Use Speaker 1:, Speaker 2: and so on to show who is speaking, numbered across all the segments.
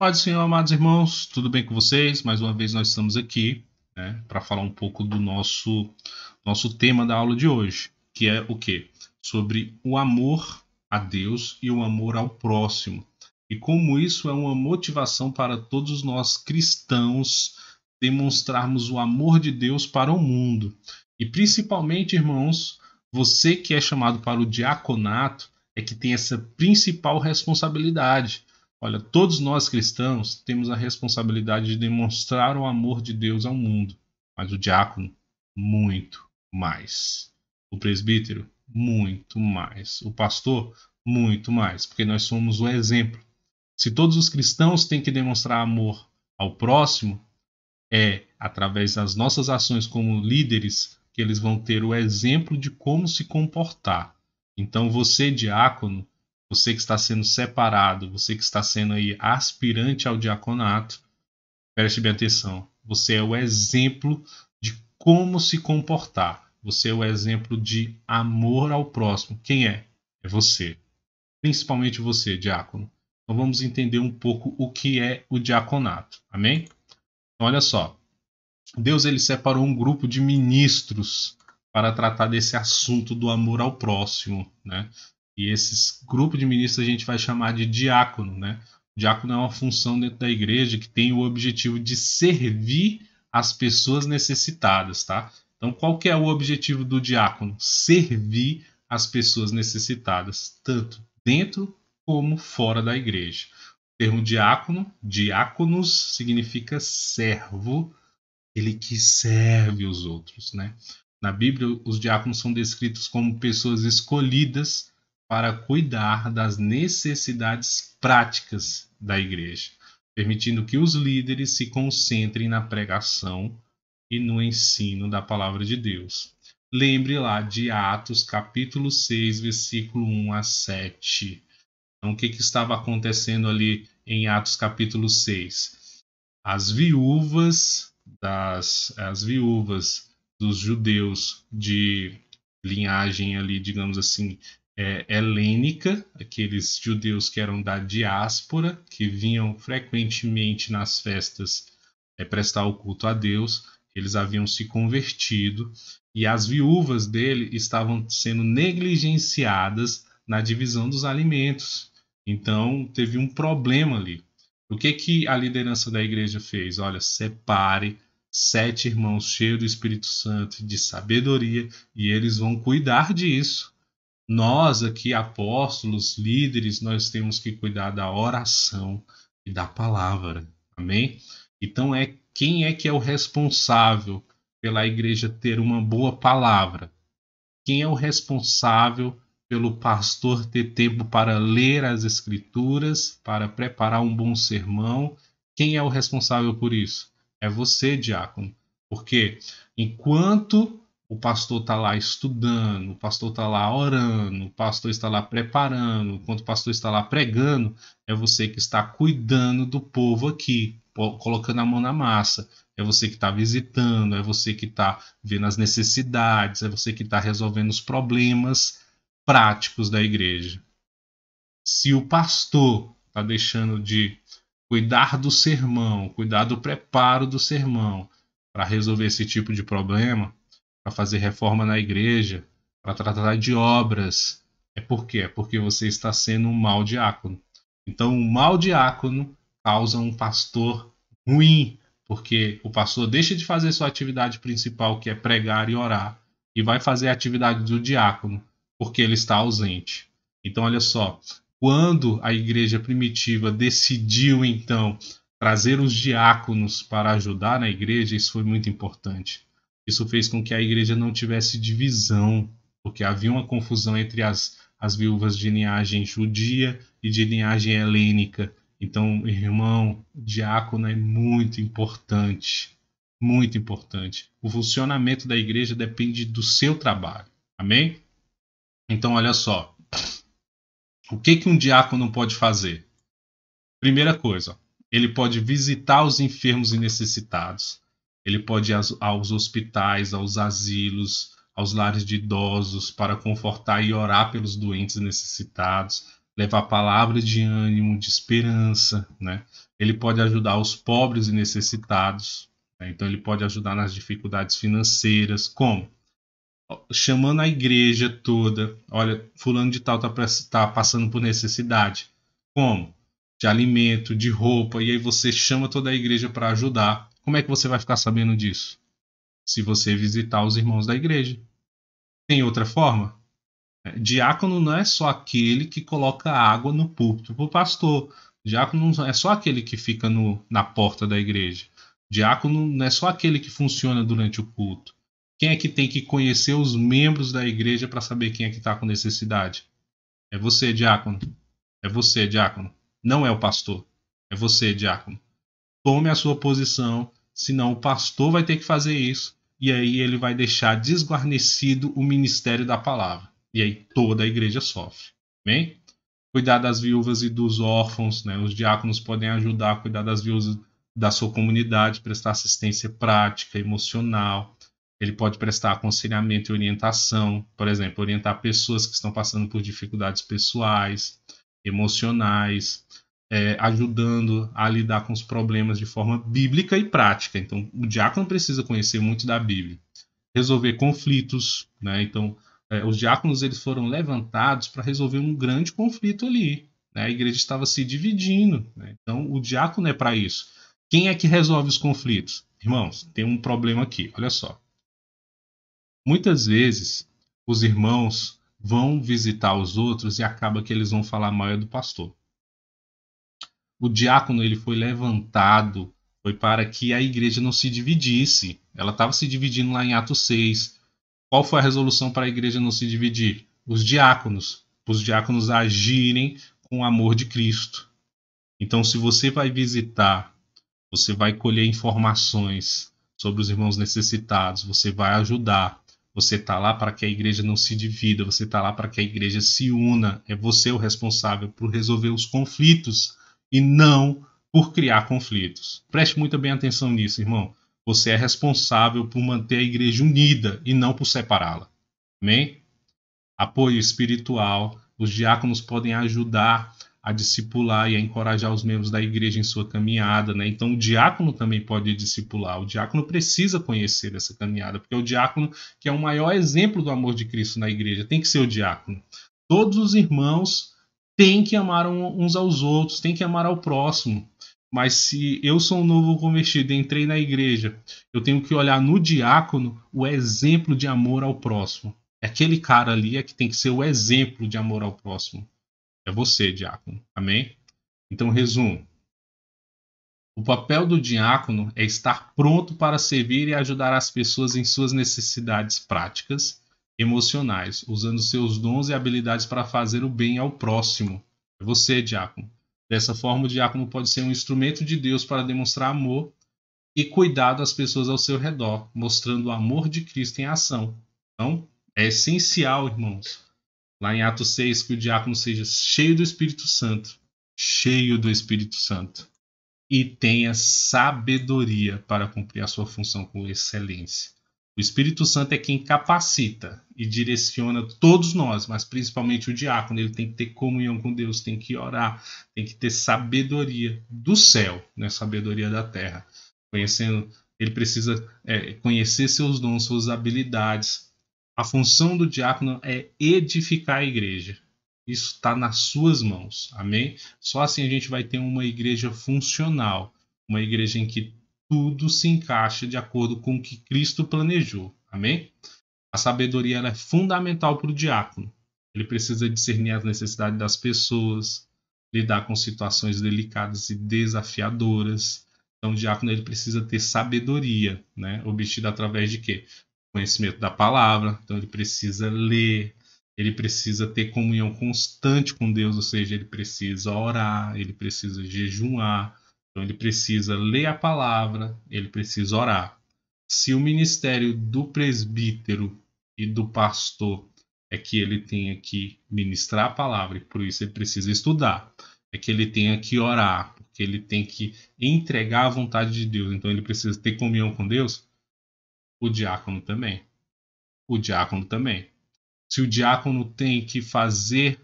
Speaker 1: Paz do Senhor, amados irmãos, tudo bem com vocês? Mais uma vez nós estamos aqui, para falar um pouco do nosso tema da aula de hoje, que é o quê? Sobre o amor a Deus e o amor ao próximo. E como isso é uma motivação para todos nós cristãos demonstrarmos o amor de Deus para o mundo. E principalmente, irmãos, você que é chamado para o diaconato é que tem essa principal responsabilidade. Olha, todos nós cristãos temos a responsabilidade de demonstrar o amor de Deus ao mundo, mas o diácono, muito mais. O presbítero, muito mais. O pastor, muito mais, porque nós somos o exemplo. Se todos os cristãos têm que demonstrar amor ao próximo, é através das nossas ações como líderes que eles vão ter o exemplo de como se comportar. Então, você, diácono, você que está sendo separado, você que está sendo aí aspirante ao diaconato, preste bem atenção. Você é o exemplo de como se comportar. Você é o exemplo de amor ao próximo. Quem é? É você. Principalmente você, diácono. Então vamos entender um pouco o que é o diaconato. Amém? Então, olha só. Deus ele separou um grupo de ministros para tratar desse assunto do amor ao próximo, né? E esse grupo de ministros a gente vai chamar de diácono, né? O diácono é uma função dentro da igreja que tem o objetivo de servir as pessoas necessitadas, tá? Então, qual que é o objetivo do diácono? Servir as pessoas necessitadas, tanto dentro como fora da igreja. O termo diácono, diáconos, significa servo, ele que serve os outros, né? Na Bíblia, os diáconos são descritos como pessoas escolhidas para cuidar das necessidades práticas da igreja, permitindo que os líderes se concentrem na pregação e no ensino da palavra de Deus. Lembre lá de Atos capítulo 6, versículo 1 a 7. Então, o que estava acontecendo ali em Atos capítulo 6? As viúvas dos judeus de linhagem ali, digamos assim, helênica, aqueles judeus que eram da diáspora, que vinham frequentemente nas festas prestar o culto a Deus, eles haviam se convertido e as viúvas dele estavam sendo negligenciadas na divisão dos alimentos. Então teve um problema ali. O que a liderança da igreja fez? Olha, separe 7 irmãos cheios do Espírito Santo, de sabedoria, e eles vão cuidar disso. Nós aqui, apóstolos, líderes, nós temos que cuidar da oração e da palavra. Amém? Então, quem é que é o responsável pela igreja ter uma boa palavra? Quem é o responsável pelo pastor ter tempo para ler as escrituras, para preparar um bom sermão? Quem é o responsável por isso? É você, diácono. Porque enquanto o pastor está lá estudando, o pastor está lá orando, o pastor está lá preparando, enquanto o pastor está lá pregando, é você que está cuidando do povo aqui, colocando a mão na massa. É você que está visitando, é você que está vendo as necessidades, é você que está resolvendo os problemas práticos da igreja. Se o pastor está deixando de cuidar do sermão, cuidar do preparo do sermão para resolver esse tipo de problema, para fazer reforma na igreja, para tratar de obras, é por quê? É porque você está sendo um mau diácono. Então, um mau diácono causa um pastor ruim, porque o pastor deixa de fazer sua atividade principal, que é pregar e orar, e vai fazer a atividade do diácono, porque ele está ausente. Então, olha só, quando a igreja primitiva decidiu, então, trazer os diáconos para ajudar na igreja, isso foi muito importante. Isso fez com que a igreja não tivesse divisão, porque havia uma confusão entre as viúvas de linhagem judia e de linhagem helênica. Então, irmão, diácono é muito importante. Muito importante. O funcionamento da igreja depende do seu trabalho. Amém? Então, olha só. O que um diácono pode fazer? Primeira coisa, ele pode visitar os enfermos e necessitados. Ele pode ir aos hospitais, aos asilos, aos lares de idosos, para confortar e orar pelos doentes e necessitados. levar palavras de ânimo, de esperança, né? Ele pode ajudar os pobres e necessitados, né? Então ele pode ajudar nas dificuldades financeiras. Como? Chamando a igreja toda. Olha, fulano de tal tá passando por necessidade. Como? De alimento, de roupa, e aí você chama toda a igreja para ajudar. Como é que você vai ficar sabendo disso? Se você visitar os irmãos da igreja. Tem outra forma? Diácono não é só aquele que coloca água no púlpito para o pastor. Diácono não é só aquele que fica na porta da igreja. Diácono não é só aquele que funciona durante o culto. Quem é que tem que conhecer os membros da igreja para saber quem é que está com necessidade? É você, diácono. É você, diácono. Não é o pastor. É você, diácono. Tome a sua posição, senão o pastor vai ter que fazer isso. E aí ele vai deixar desguarnecido o ministério da palavra. E aí toda a igreja sofre. Bem? Cuidar das viúvas e dos órfãos, né? Os diáconos podem ajudar a cuidar das viúvas da sua comunidade, prestar assistência prática, emocional. Ele pode prestar aconselhamento e orientação, por exemplo, orientar pessoas que estão passando por dificuldades pessoais, emocionais, ajudando a lidar com os problemas de forma bíblica e prática. Então, o diácono precisa conhecer muito da Bíblia. Resolver conflitos, né? Então, os diáconos eles foram levantados para resolver um grande conflito ali, né? A igreja estava se dividindo, né? Então, o diácono é para isso. Quem é que resolve os conflitos? Irmãos, tem um problema aqui, olha só. Muitas vezes, os irmãos vão visitar os outros e acaba que eles vão falar mal do pastor. O diácono ele foi levantado, foi para que a igreja não se dividisse. Ela estava se dividindo lá em Atos 6. Qual foi a resolução para a igreja não se dividir? Os diáconos agirem com o amor de Cristo. Então, se você vai visitar, você vai colher informações sobre os irmãos necessitados, você vai ajudar. Você está lá para que a igreja não se divida, você está lá para que a igreja se una. É você o responsável por resolver os conflitos e não por criar conflitos. Preste muito bem atenção nisso, irmão. Você é responsável por manter a igreja unida e não por separá-la. Amém? Apoio espiritual. Os diáconos podem ajudar a discipular e a encorajar os membros da igreja em sua caminhada, né? Então o diácono também pode discipular. O diácono precisa conhecer essa caminhada, porque é o diácono que é o maior exemplo do amor de Cristo na igreja. Tem que ser o diácono. Todos os irmãos têm que amar uns aos outros, têm que amar ao próximo. Mas se eu sou um novo convertido e entrei na igreja, eu tenho que olhar no diácono o exemplo de amor ao próximo. Aquele cara ali é que tem que ser o exemplo de amor ao próximo. É você, diácono. Amém? Então, resumo. O papel do diácono é estar pronto para servir e ajudar as pessoas em suas necessidades práticas, emocionais, usando seus dons e habilidades para fazer o bem ao próximo. É você, diácono. Dessa forma, o diácono pode ser um instrumento de Deus para demonstrar amor e cuidado às pessoas ao seu redor, mostrando o amor de Cristo em ação. Então, é essencial, irmãos, lá em Atos 6, que o diácono seja cheio do Espírito Santo, e tenha sabedoria para cumprir a sua função com excelência. O Espírito Santo é quem capacita e direciona todos nós, mas principalmente o diácono. Ele tem que ter comunhão com Deus, tem que orar, tem que ter sabedoria do céu, não é sabedoria da terra. Ele precisa conhecer seus dons, suas habilidades. A função do diácono é edificar a igreja. Isso está nas suas mãos, amém? Só assim a gente vai ter uma igreja funcional, uma igreja em que tudo se encaixa de acordo com o que Cristo planejou, amém? A sabedoria ela é fundamental para o diácono. Ele precisa discernir as necessidades das pessoas, lidar com situações delicadas e desafiadoras. Então o diácono ele precisa ter sabedoria, né? Obtida através de quê? Conhecimento da palavra. Então ele precisa ler, ele precisa ter comunhão constante com Deus, ou seja, ele precisa orar, ele precisa jejuar, então ele precisa ler a palavra, ele precisa orar. Se o ministério do presbítero e do pastor é que ele tenha que ministrar a palavra, e por isso ele precisa estudar, é que ele tenha que orar, porque ele tem que entregar a vontade de Deus, então ele precisa ter comunhão com Deus, o diácono também. O diácono também. Se o diácono tem que fazer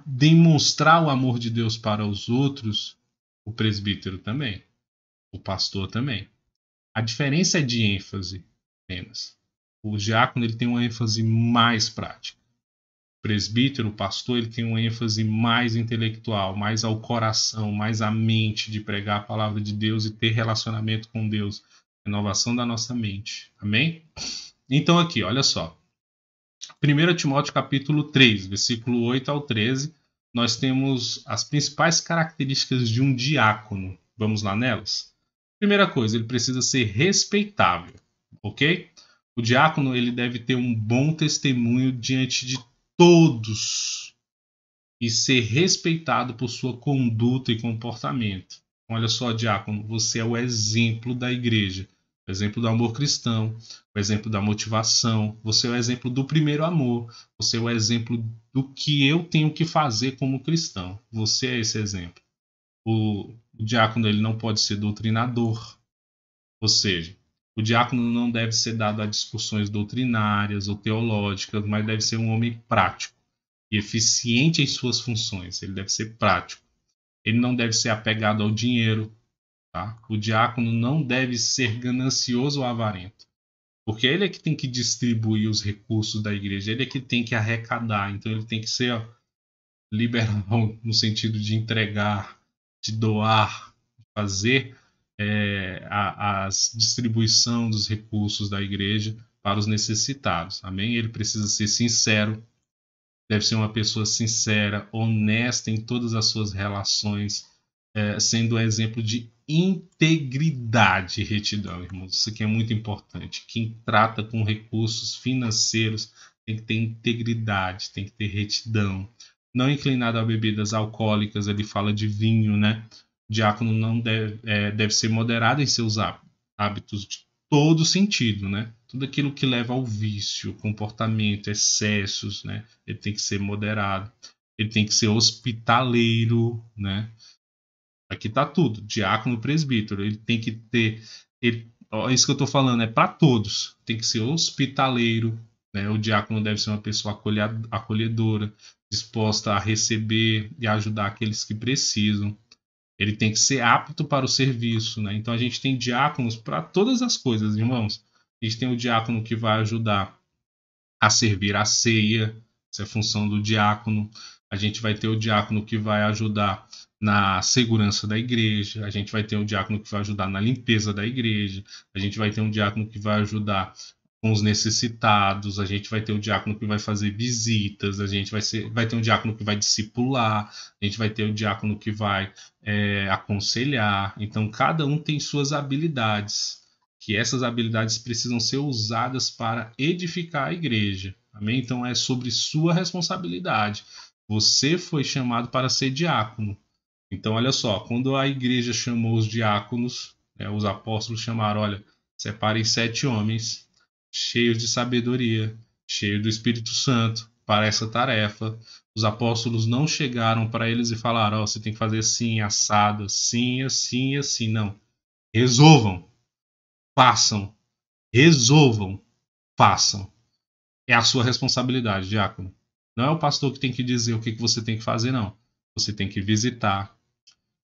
Speaker 1: demonstrar o amor de Deus para os outros, o presbítero também, o pastor também. A diferença é de ênfase apenas. O diácono ele tem uma ênfase mais prática. O presbítero, o pastor, ele tem uma ênfase mais intelectual, mais ao coração, mais à mente de pregar a palavra de Deus e ter relacionamento com Deus. Renovação da nossa mente. Amém? Então aqui, olha só. 1 Timóteo capítulo 3, versículo 8 ao 13, nós temos as principais características de um diácono. Vamos lá nelas? Primeira coisa, ele precisa ser respeitável, ok? O diácono ele deve ter um bom testemunho diante de todos e ser respeitado por sua conduta e comportamento. Olha só, diácono, você é o exemplo da igreja, o exemplo do amor cristão, o exemplo da motivação, você é o exemplo do primeiro amor, você é o exemplo do que eu tenho que fazer como cristão. Você é esse exemplo. O diácono ele não pode ser doutrinador, ou seja, o diácono não deve ser dado a discussões doutrinárias ou teológicas, mas deve ser um homem prático e eficiente em suas funções. Ele deve ser prático. Ele não deve ser apegado ao dinheiro. Tá? O diácono não deve ser ganancioso ou avarento, porque ele é que tem que distribuir os recursos da igreja, ele é que tem que arrecadar. Então ele tem que ser liberal no sentido de entregar, de doar, de fazer a distribuição dos recursos da igreja para os necessitados. Amém? Ele precisa ser sincero, deve ser uma pessoa sincera, honesta em todas as suas relações, sendo um exemplo de integridade e retidão, irmãos. Isso aqui é muito importante. Quem trata com recursos financeiros tem que ter integridade, tem que ter retidão. Não inclinado a bebidas alcoólicas, ele fala de vinho, né? O diácono não deve ser moderado em seus hábitos de todo sentido, né? Tudo aquilo que leva ao vício, comportamento, excessos, né? Ele tem que ser moderado. Ele tem que ser hospitaleiro, né? Aqui tá tudo. Diácono, presbítero. Ele tem que ter... isso que eu tô falando é para todos. Tem que ser hospitaleiro, né? O diácono deve ser uma pessoa acolhedora, disposta a receber e ajudar aqueles que precisam. Ele tem que ser apto para o serviço, né? Então a gente tem diáconos para todas as coisas, irmãos. A gente tem o diácono que vai ajudar a servir a ceia, essa é a função do diácono. A gente vai ter o diácono que vai ajudar na segurança da igreja, a gente vai ter um diácono que vai ajudar na limpeza da igreja, a gente vai ter um diácono que vai ajudar com os necessitados, a gente vai ter um diácono que vai fazer visitas, a gente vai ter um diácono que vai discipular, a gente vai ter um diácono que vai aconselhar. Então, cada um tem suas habilidades, que essas habilidades precisam ser usadas para edificar a igreja. Amém? Então, é sobre sua responsabilidade. Você foi chamado para ser diácono. Então, olha só, quando a igreja chamou os diáconos, os apóstolos chamaram, olha, separem 7 homens cheios de sabedoria, cheios do Espírito Santo para essa tarefa. Os apóstolos não chegaram para eles e falaram, você tem que fazer assim, assado, assim, assim, assim. Não. Resolvam. Façam. Resolvam. Façam. É a sua responsabilidade, diácono. Não é o pastor que tem que dizer o que você tem que fazer, não. Você tem que visitar.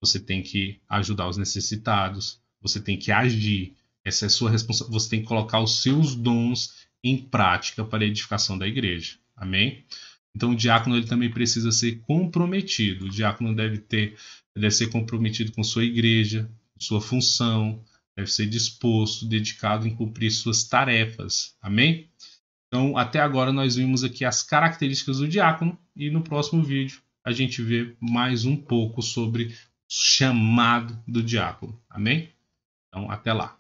Speaker 1: Você tem que ajudar os necessitados. Você tem que agir. Essa é a sua responsabilidade. Você tem que colocar os seus dons em prática para a edificação da igreja. Amém? Então o diácono ele também precisa ser comprometido. O diácono deve ser comprometido com sua igreja, com sua função, deve ser disposto, dedicado em cumprir suas tarefas. Amém? Então até agora nós vimos aqui as características do diácono e no próximo vídeo a gente vê mais um pouco sobre o chamado do diácono. Amém? Então até lá.